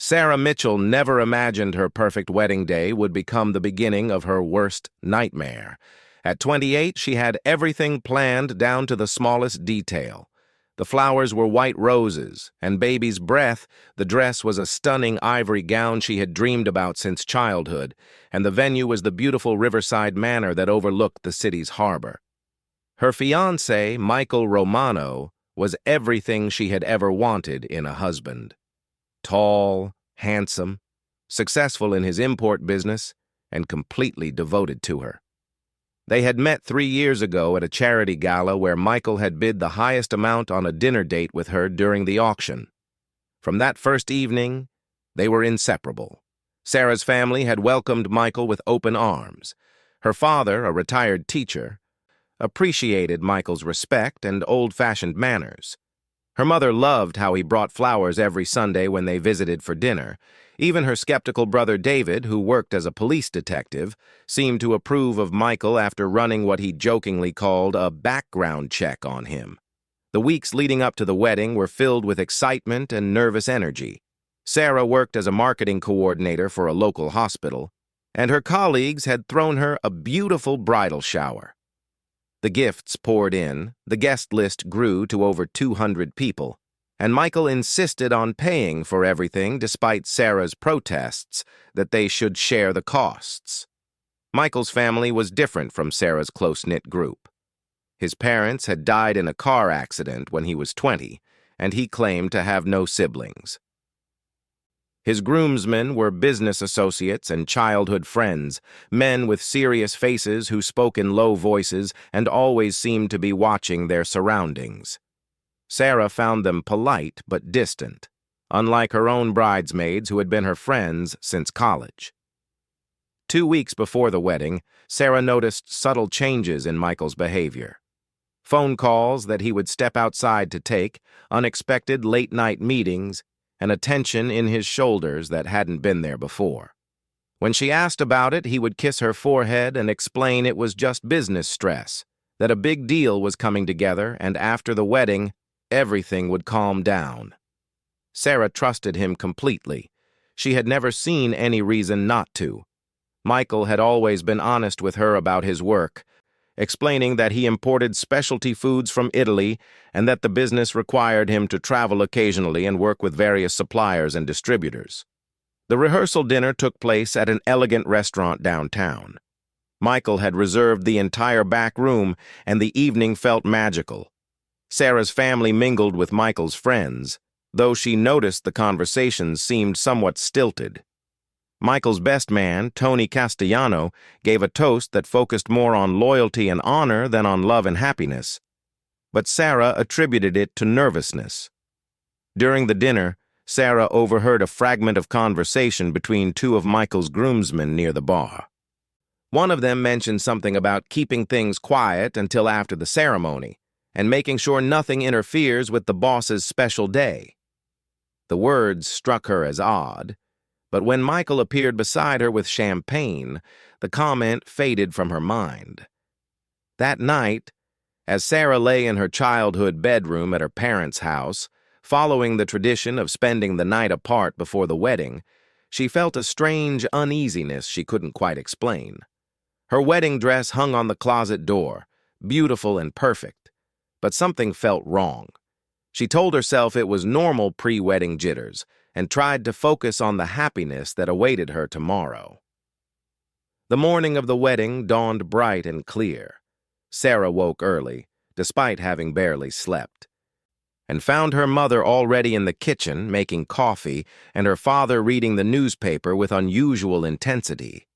Sarah Mitchell never imagined her perfect wedding day would become the beginning of her worst nightmare. At 28, she had everything planned down to the smallest detail. The flowers were white roses, and baby's breath, the dress was a stunning ivory gown she had dreamed about since childhood, and the venue was the beautiful riverside manor that overlooked the city's harbor. Her fiancé, Michael Romano, was everything she had ever wanted in a husband. Tall, handsome, successful in his import business, and completely devoted to her. They had met 3 years ago at a charity gala where Michael had bid the highest amount on a dinner date with her during the auction. From that first evening, they were inseparable. Sarah's family had welcomed Michael with open arms. Her father, a retired teacher, appreciated Michael's respect and old-fashioned manners. Her mother loved how he brought flowers every Sunday when they visited for dinner. Even her skeptical brother David, who worked as a police detective, seemed to approve of Michael after running what he jokingly called a background check on him. The weeks leading up to the wedding were filled with excitement and nervous energy. Sarah worked as a marketing coordinator for a local hospital, and her colleagues had thrown her a beautiful bridal shower. The gifts poured in, the guest list grew to over 200 people, and Michael insisted on paying for everything despite Sarah's protests that they should share the costs. Michael's family was different from Sarah's close-knit group. His parents had died in a car accident when he was 20, and he claimed to have no siblings. His groomsmen were business associates and childhood friends, men with serious faces who spoke in low voices and always seemed to be watching their surroundings. Sarah found them polite but distant, unlike her own bridesmaids who had been her friends since college. 2 weeks before the wedding, Sarah noticed subtle changes in Michael's behavior. Phone calls that he would step outside to take, unexpected late-night meetings, and a tension in his shoulders that hadn't been there before. When she asked about it, he would kiss her forehead and explain it was just business stress, that a big deal was coming together, and after the wedding, everything would calm down. Sarah trusted him completely. She had never seen any reason not to. Michael had always been honest with her about his work, explaining that he imported specialty foods from Italy and that the business required him to travel occasionally and work with various suppliers and distributors. The rehearsal dinner took place at an elegant restaurant downtown. Michael had reserved the entire back room, and the evening felt magical. Sarah's family mingled with Michael's friends, though she noticed the conversations seemed somewhat stilted. Michael's best man, Tony Castellano, gave a toast that focused more on loyalty and honor than on love and happiness, but Sarah attributed it to nervousness. During the dinner, Sarah overheard a fragment of conversation between 2 of Michael's groomsmen near the bar. One of them mentioned something about keeping things quiet until after the ceremony and making sure nothing interferes with the boss's special day. The words struck her as odd, but when Michael appeared beside her with champagne, the comment faded from her mind. That night, as Sarah lay in her childhood bedroom at her parents' house, following the tradition of spending the night apart before the wedding, she felt a strange uneasiness she couldn't quite explain. Her wedding dress hung on the closet door, beautiful and perfect, but something felt wrong. She told herself it was normal pre-wedding jitters, and tried to focus on the happiness that awaited her tomorrow. The morning of the wedding dawned bright and clear. Sarah woke early, despite having barely slept, and found her mother already in the kitchen making coffee and her father reading the newspaper with unusual intensity.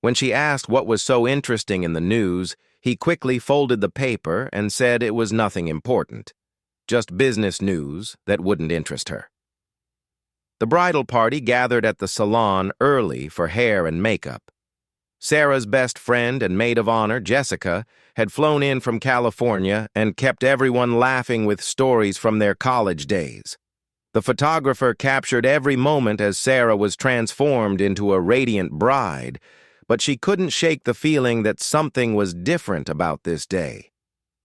When she asked what was so interesting in the news, he quickly folded the paper and said it was nothing important, just business news that wouldn't interest her. The bridal party gathered at the salon early for hair and makeup. Sarah's best friend and maid of honor, Jessica, had flown in from California and kept everyone laughing with stories from their college days. The photographer captured every moment as Sarah was transformed into a radiant bride, but she couldn't shake the feeling that something was different about this day.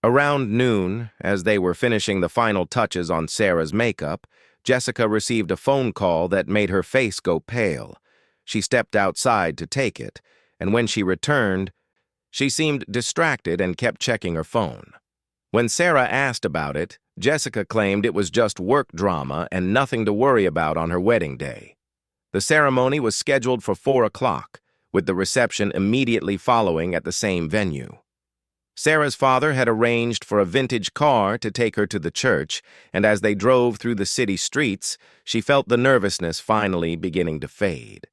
Around noon, as they were finishing the final touches on Sarah's makeup, Jessica received a phone call that made her face go pale. She stepped outside to take it, and when she returned, she seemed distracted and kept checking her phone. When Sarah asked about it, Jessica claimed it was just work drama and nothing to worry about on her wedding day. The ceremony was scheduled for 4 o'clock, with the reception immediately following at the same venue. Sarah's father had arranged for a vintage car to take her to the church, and as they drove through the city streets, she felt the nervousness finally beginning to fade.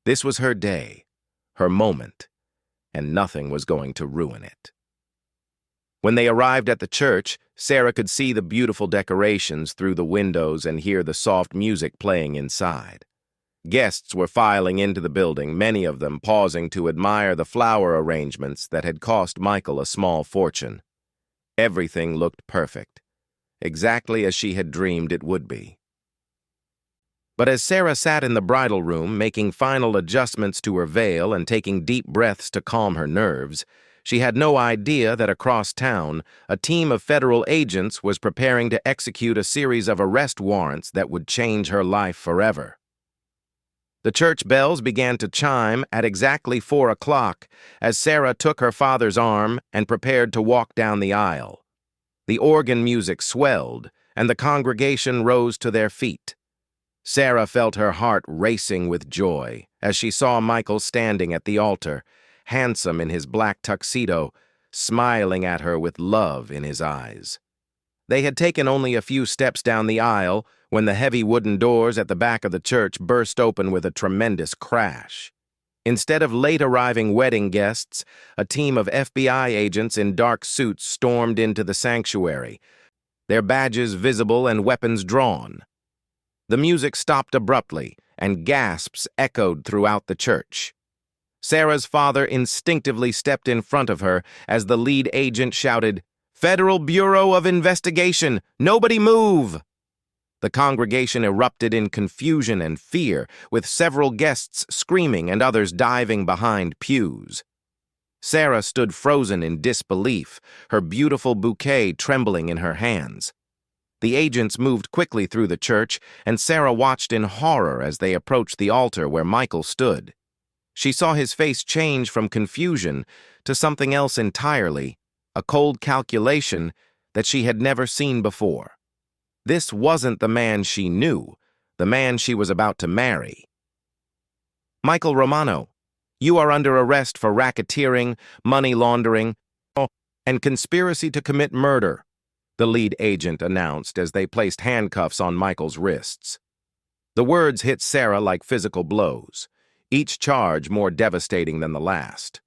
This was her day, her moment, and nothing was going to ruin it. When they arrived at the church, Sarah could see the beautiful decorations through the windows and hear the soft music playing inside. Guests were filing into the building, many of them pausing to admire the flower arrangements that had cost Michael a small fortune. Everything looked perfect, exactly as she had dreamed it would be. But as Sarah sat in the bridal room, making final adjustments to her veil and taking deep breaths to calm her nerves, she had no idea that across town, a team of federal agents was preparing to execute a series of arrest warrants that would change her life forever. The church bells began to chime at exactly 4 o'clock as Sarah took her father's arm and prepared to walk down the aisle. The organ music swelled, and the congregation rose to their feet. Sarah felt her heart racing with joy as she saw Michael standing at the altar, handsome in his black tuxedo, smiling at her with love in his eyes. They had taken only a few steps down the aisle when the heavy wooden doors at the back of the church burst open with a tremendous crash. Instead of late-arriving wedding guests, a team of FBI agents in dark suits stormed into the sanctuary, their badges visible and weapons drawn. The music stopped abruptly, and gasps echoed throughout the church. Sarah's father instinctively stepped in front of her as the lead agent shouted, "Federal Bureau of Investigation! Nobody move!" The congregation erupted in confusion and fear, with several guests screaming and others diving behind pews. Sarah stood frozen in disbelief, her beautiful bouquet trembling in her hands. The agents moved quickly through the church, and Sarah watched in horror as they approached the altar where Michael stood. She saw his face change from confusion to something else entirely, a cold calculation that she had never seen before. This wasn't the man she knew, the man she was about to marry. "Michael Romano, you are under arrest for racketeering, money laundering, and conspiracy to commit murder," the lead agent announced as they placed handcuffs on Michael's wrists. The words hit Sarah like physical blows, each charge more devastating than the last.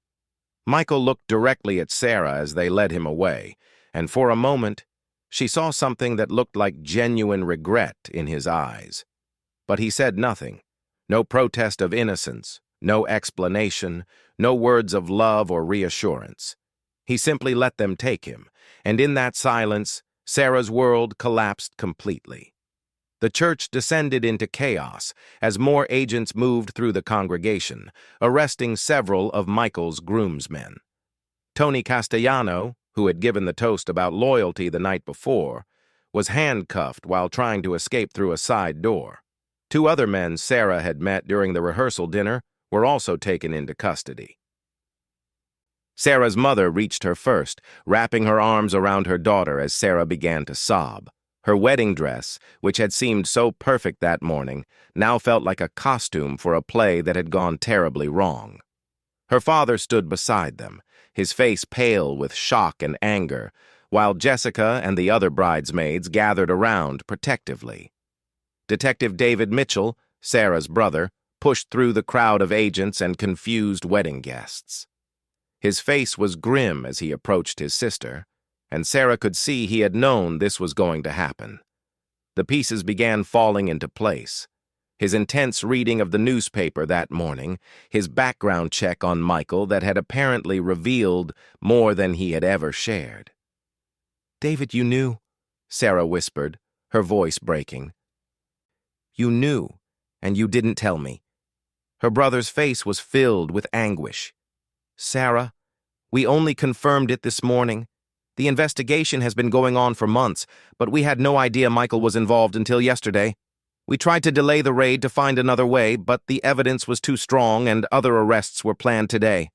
Michael looked directly at Sarah as they led him away, and for a moment, she saw something that looked like genuine regret in his eyes. But he said nothing, no protest of innocence, no explanation, no words of love or reassurance. He simply let them take him, and in that silence, Sarah's world collapsed completely. The church descended into chaos as more agents moved through the congregation, arresting several of Michael's groomsmen. Tony Castellano, who had given the toast about loyalty the night before, was handcuffed while trying to escape through a side door. 2 other men Sarah had met during the rehearsal dinner were also taken into custody. Sarah's mother reached her first, wrapping her arms around her daughter as Sarah began to sob. Her wedding dress, which had seemed so perfect that morning, now felt like a costume for a play that had gone terribly wrong. Her father stood beside them, his face pale with shock and anger, while Jessica and the other bridesmaids gathered around protectively. Detective David Mitchell, Sarah's brother, pushed through the crowd of agents and confused wedding guests. His face was grim as he approached his sister, and Sarah could see he had known this was going to happen. The pieces began falling into place. His intense reading of the newspaper that morning, his background check on Michael that had apparently revealed more than he had ever shared. "David, you knew," Sarah whispered, her voice breaking. "You knew, and you didn't tell me." Her brother's face was filled with anguish. "Sarah, we only confirmed it this morning. The investigation has been going on for months, but we had no idea Michael was involved until yesterday. We tried to delay the raid to find another way, but the evidence was too strong and other arrests were planned today.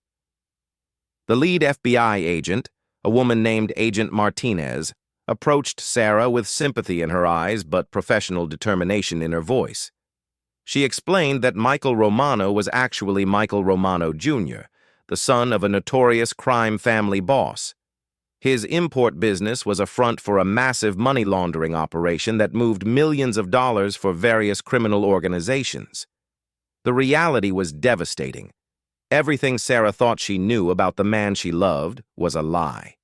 The lead FBI agent, a woman named Agent Martinez, approached Sarah with sympathy in her eyes but professional determination in her voice. She explained that Michael Romano was actually Michael Romano Jr., the son of a notorious crime family boss. His import business was a front for a massive money laundering operation that moved millions of dollars for various criminal organizations. The reality was devastating. Everything Sarah thought she knew about the man she loved was a lie.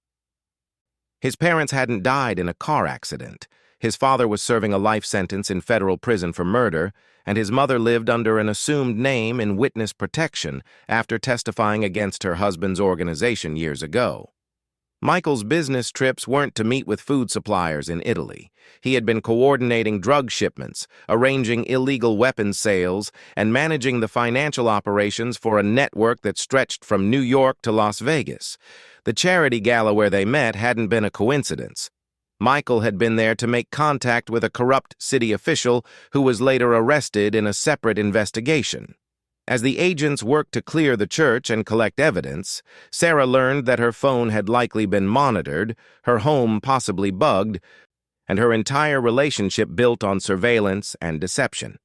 His parents hadn't died in a car accident. His father was serving a life sentence in federal prison for murder, and his mother lived under an assumed name in witness protection after testifying against her husband's organization years ago. Michael's business trips weren't to meet with food suppliers in Italy. He had been coordinating drug shipments, arranging illegal weapons sales, and managing the financial operations for a network that stretched from New York to Las Vegas. The charity gala where they met hadn't been a coincidence. Michael had been there to make contact with a corrupt city official who was later arrested in a separate investigation. As the agents worked to clear the church and collect evidence, Sarah learned that her phone had likely been monitored, her home possibly bugged, and her entire relationship built on surveillance and deception.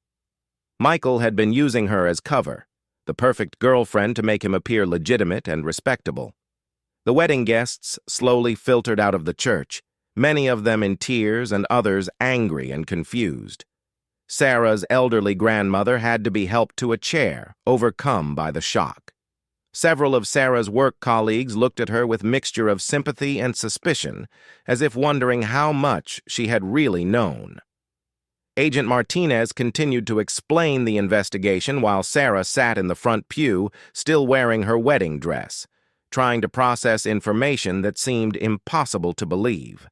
Michael had been using her as cover, the perfect girlfriend to make him appear legitimate and respectable. The wedding guests slowly filtered out of the church, many of them in tears and others angry and confused. Sarah's elderly grandmother had to be helped to a chair, overcome by the shock. Several of Sarah's work colleagues looked at her with mixture of sympathy and suspicion, as if wondering how much she had really known. Agent Martinez continued to explain the investigation while Sarah sat in the front pew, still wearing her wedding dress, trying to process information that seemed impossible to believe.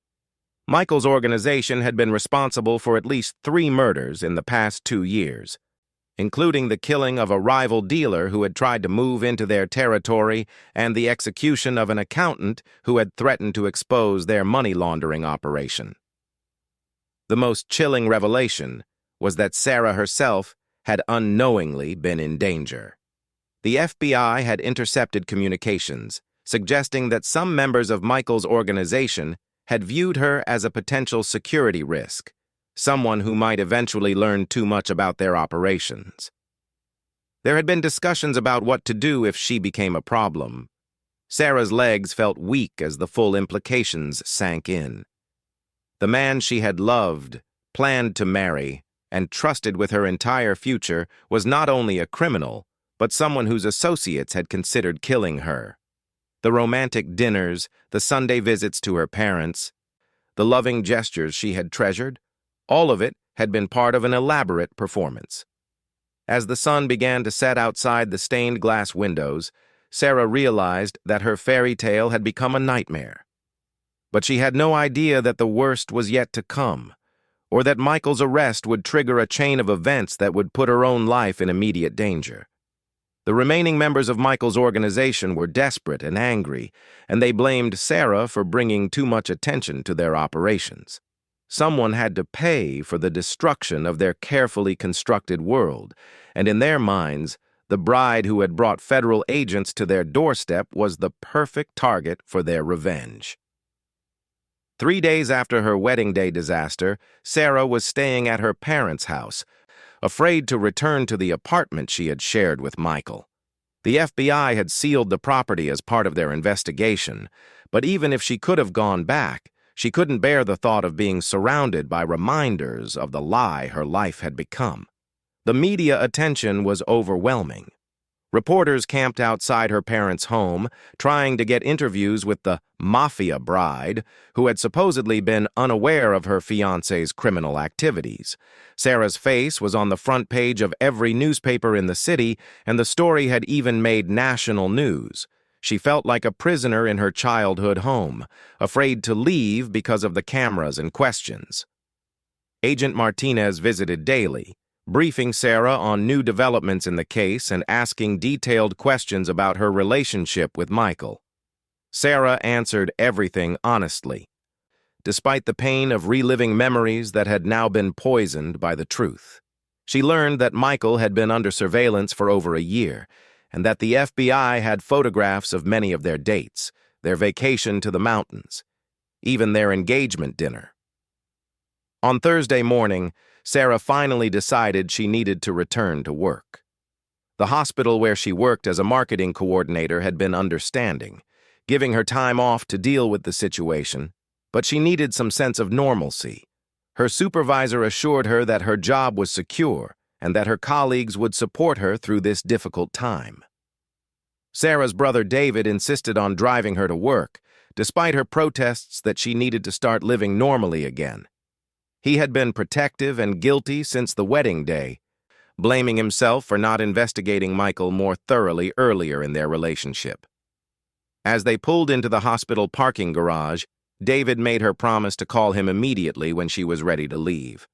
Michael's organization had been responsible for at least 3 murders in the past 2 years, including the killing of a rival dealer who had tried to move into their territory and the execution of an accountant who had threatened to expose their money laundering operation. The most chilling revelation was that Sarah herself had unknowingly been in danger. The FBI had intercepted communications, suggesting that some members of Michael's organization had viewed her as a potential security risk, someone who might eventually learn too much about their operations. There had been discussions about what to do if she became a problem. Sarah's legs felt weak as the full implications sank in. The man she had loved, planned to marry, and trusted with her entire future was not only a criminal, but someone whose associates had considered killing her. The romantic dinners, the Sunday visits to her parents, the loving gestures she had treasured, all of it had been part of an elaborate performance. As the sun began to set outside the stained glass windows, Sarah realized that her fairy tale had become a nightmare. But she had no idea that the worst was yet to come, or that Michael's arrest would trigger a chain of events that would put her own life in immediate danger. The remaining members of Michael's organization were desperate and angry, and they blamed Sarah for bringing too much attention to their operations. Someone had to pay for the destruction of their carefully constructed world, and in their minds, the bride who had brought federal agents to their doorstep was the perfect target for their revenge. 3 days after her wedding day disaster, Sarah was staying at her parents' house, afraid to return to the apartment she had shared with Michael. The FBI had sealed the property as part of their investigation, but even if she could have gone back, she couldn't bear the thought of being surrounded by reminders of the lie her life had become. The media attention was overwhelming. Reporters camped outside her parents' home, trying to get interviews with the Mafia bride, who had supposedly been unaware of her fiancé's criminal activities. Sarah's face was on the front page of every newspaper in the city, and the story had even made national news. She felt like a prisoner in her childhood home, afraid to leave because of the cameras and questions. Agent Martinez visited daily, briefing Sarah on new developments in the case and asking detailed questions about her relationship with Michael. Sarah answered everything honestly, despite the pain of reliving memories that had now been poisoned by the truth. She learned that Michael had been under surveillance for over a year, and that the FBI had photographs of many of their dates, their vacation to the mountains, even their engagement dinner. On Thursday morning, Sarah finally decided she needed to return to work. The hospital where she worked as a marketing coordinator had been understanding, giving her time off to deal with the situation, but she needed some sense of normalcy. Her supervisor assured her that her job was secure and that her colleagues would support her through this difficult time. Sarah's brother David insisted on driving her to work, despite her protests that she needed to start living normally again. He had been protective and guilty since the wedding day, blaming himself for not investigating Michael more thoroughly earlier in their relationship. As they pulled into the hospital parking garage, David made her promise to call him immediately when she was ready to leave.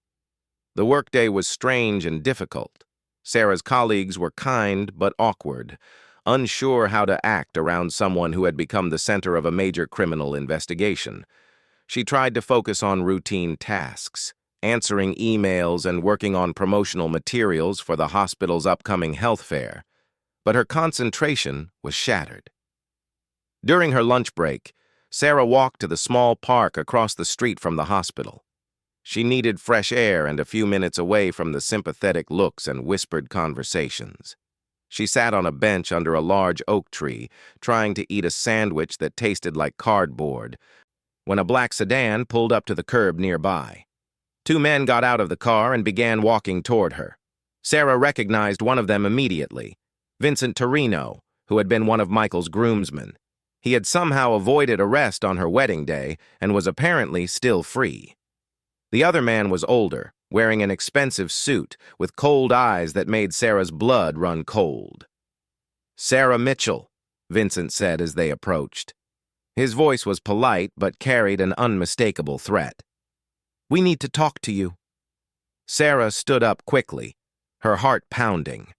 The workday was strange and difficult. Sarah's colleagues were kind but awkward, unsure how to act around someone who had become the center of a major criminal investigation. She tried to focus on routine tasks, answering emails and working on promotional materials for the hospital's upcoming health fair, but her concentration was shattered. During her lunch break, Sarah walked to the small park across the street from the hospital. She needed fresh air and a few minutes away from the sympathetic looks and whispered conversations. She sat on a bench under a large oak tree, trying to eat a sandwich that tasted like cardboard, when a black sedan pulled up to the curb nearby. Two men got out of the car and began walking toward her. Sarah recognized one of them immediately, Vincent Torino, who had been one of Michael's groomsmen. He had somehow avoided arrest on her wedding day and was apparently still free. The other man was older, wearing an expensive suit, with cold eyes that made Sarah's blood run cold. "Sarah Mitchell," Vincent said as they approached. His voice was polite but carried an unmistakable threat. "We need to talk to you." Sarah stood up quickly, her heart pounding.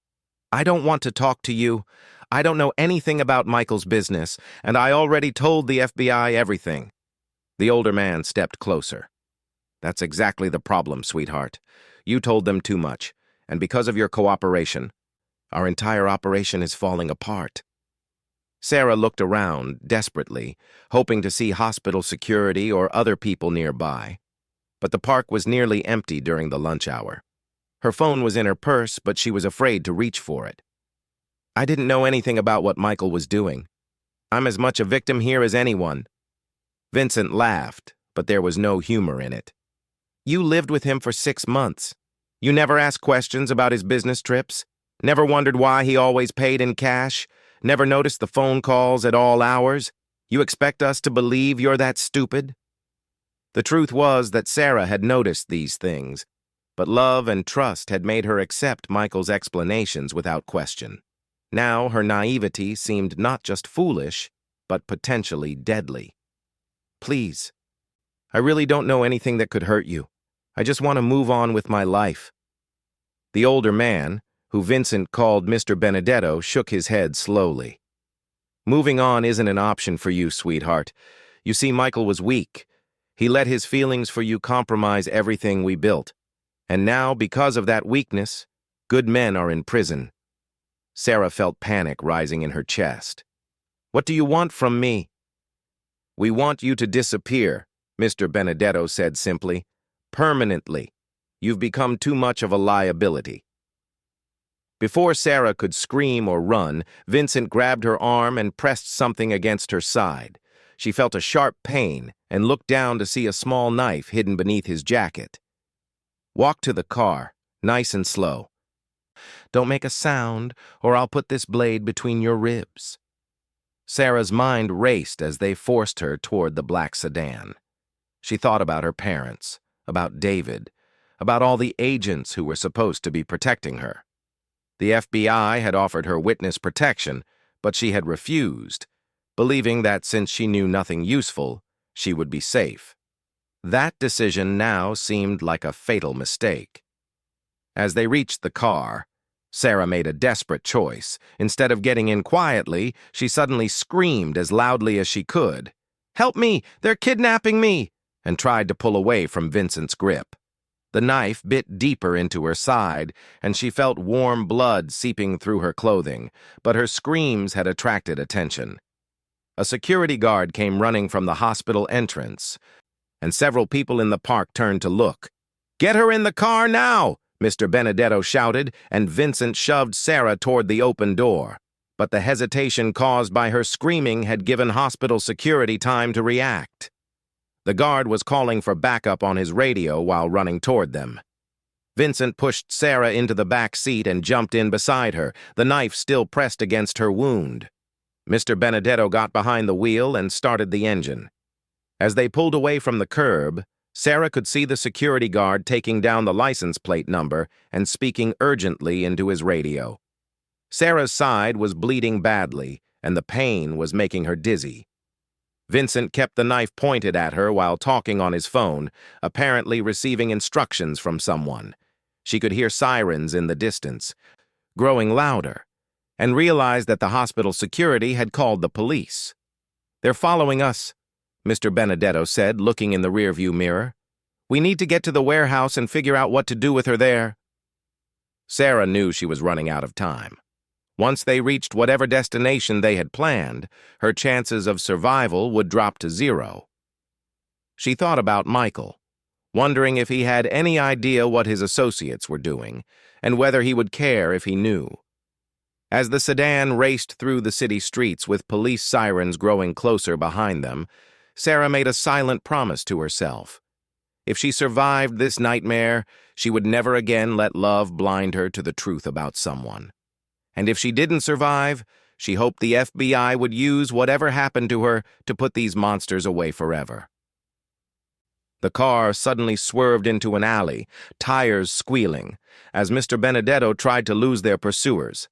"I don't want to talk to you. I don't know anything about Michael's business, and I already told the FBI everything." The older man stepped closer. "That's exactly the problem, sweetheart. You told them too much, and because of your cooperation, our entire operation is falling apart." Sarah looked around, desperately, hoping to see hospital security or other people nearby. But the park was nearly empty during the lunch hour. Her phone was in her purse, but she was afraid to reach for it. "I didn't know anything about what Michael was doing. I'm as much a victim here as anyone." Vincent laughed, but there was no humor in it. "You lived with him for 6 months. You never asked questions about his business trips? Never wondered why he always paid in cash? Never noticed the phone calls at all hours? You expect us to believe you're that stupid?" The truth was that Sarah had noticed these things, but love and trust had made her accept Michael's explanations without question. Now her naivety seemed not just foolish, but potentially deadly. "Please, I really don't know anything that could hurt you. I just want to move on with my life." The older man, who Vincent called Mr. Benedetto, shook his head slowly. "Moving on isn't an option for you, sweetheart. You see, Michael was weak. He let his feelings for you compromise everything we built. And now, because of that weakness, good men are in prison." Sarah felt panic rising in her chest. "What do you want from me?" "We want you to disappear," Mr. Benedetto said simply. "Permanently. You've become too much of a liability." Before Sarah could scream or run, Vincent grabbed her arm and pressed something against her side. She felt a sharp pain and looked down to see a small knife hidden beneath his jacket. "Walk to the car, nice and slow. Don't make a sound, or I'll put this blade between your ribs." Sarah's mind raced as they forced her toward the black sedan. She thought about her parents, about David, about all the agents who were supposed to be protecting her. The FBI had offered her witness protection, but she had refused, believing that since she knew nothing useful, she would be safe. That decision now seemed like a fatal mistake. As they reached the car, Sarah made a desperate choice. Instead of getting in quietly, she suddenly screamed as loudly as she could, "Help me! They're kidnapping me!" and tried to pull away from Vincent's grip. The knife bit deeper into her side, and she felt warm blood seeping through her clothing, but her screams had attracted attention. A security guard came running from the hospital entrance, and several people in the park turned to look. "Get her in the car now!" Mr. Benedetto shouted, and Vincent shoved Sarah toward the open door. But the hesitation caused by her screaming had given hospital security time to react. The guard was calling for backup on his radio while running toward them. Vincent pushed Sarah into the back seat and jumped in beside her, the knife still pressed against her wound. Mr. Benedetto got behind the wheel and started the engine. As they pulled away from the curb, Sarah could see the security guard taking down the license plate number and speaking urgently into his radio. Sarah's side was bleeding badly, and the pain was making her dizzy. Vincent kept the knife pointed at her while talking on his phone, apparently receiving instructions from someone. She could hear sirens in the distance, growing louder, and realized that the hospital security had called the police. "They're following us," Mr. Benedetto said, looking in the rearview mirror. "We need to get to the warehouse and figure out what to do with her there." Sarah knew she was running out of time. Once they reached whatever destination they had planned, her chances of survival would drop to zero. She thought about Michael, wondering if he had any idea what his associates were doing, and whether he would care if he knew. As the sedan raced through the city streets with police sirens growing closer behind them, Sarah made a silent promise to herself. If she survived this nightmare, she would never again let love blind her to the truth about someone. And if she didn't survive, she hoped the FBI would use whatever happened to her to put these monsters away forever. The car suddenly swerved into an alley, tires squealing, as Mr. Benedetto tried to lose their pursuers.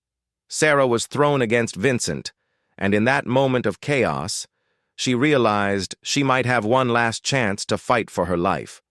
Sarah was thrown against Vincent, and in that moment of chaos, she realized she might have one last chance to fight for her life.